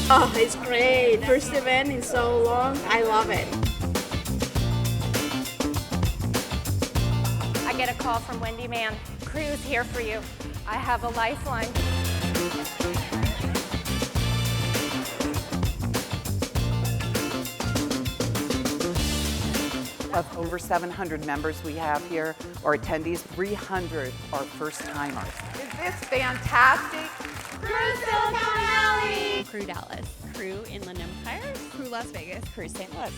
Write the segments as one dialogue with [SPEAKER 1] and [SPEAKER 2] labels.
[SPEAKER 1] Oh, it's great. First event in so long. I love it.
[SPEAKER 2] I get a call from Wendy Mann. Crew's here for you. I have a lifeline.
[SPEAKER 3] Of over 700 members we have here, or attendees, 300 are first-timers.
[SPEAKER 4] Is this fantastic?
[SPEAKER 2] Crew Silicon Valley!
[SPEAKER 5] Crew Dallas. Crew Inland Empire.
[SPEAKER 6] Crew Las Vegas.
[SPEAKER 5] Crew St. Louis.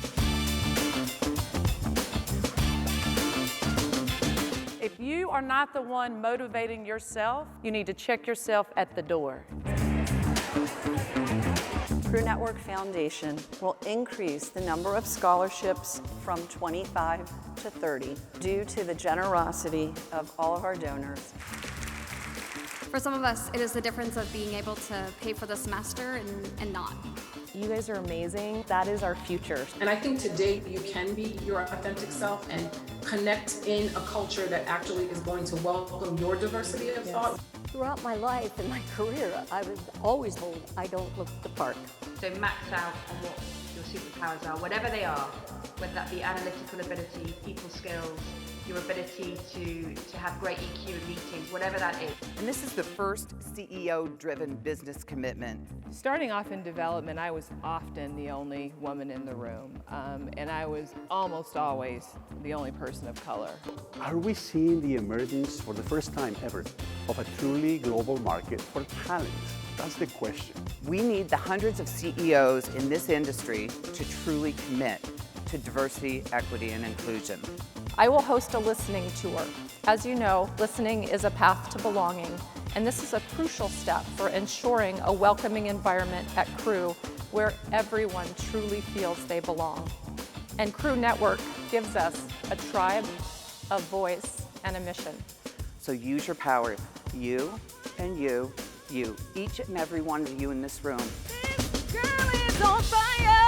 [SPEAKER 4] If you are not the one motivating yourself, you need to check yourself at the door.
[SPEAKER 7] Crew Network Foundation will increase the number of scholarships from 25 to 30 due to the generosity of all of our donors.
[SPEAKER 6] For some of us, it is the difference of being able to pay for the semester and not.
[SPEAKER 8] You guys are amazing. That is our future.
[SPEAKER 9] And I think today you can be your authentic self and connect in a culture that actually is going to welcome your diversity of thought.
[SPEAKER 10] Throughout my life and my career, I was always told I don't look the part.
[SPEAKER 11] So max out on what your superpowers are, whatever they are, whether that be analytical ability, people skills, your ability to have great EQ in meetings, whatever that is.
[SPEAKER 3] And this is the first CEO-driven business commitment.
[SPEAKER 8] Starting off in development, I was often the only woman in the room, and I was almost always the only person of color.
[SPEAKER 12] Are we seeing the emergence for the first time ever of a truly global market for talent? That's the question.
[SPEAKER 3] We need the hundreds of CEOs in this industry to truly commit to diversity, equity, and inclusion.
[SPEAKER 13] I will host a listening tour. As you know, listening is a path to belonging, and this is a crucial step for ensuring a welcoming environment at Crew where everyone truly feels they belong. And Crew Network gives us a tribe, a voice, and a mission.
[SPEAKER 3] So use your power, you and you, each and every one of you in this room.
[SPEAKER 4] This girl is on fire!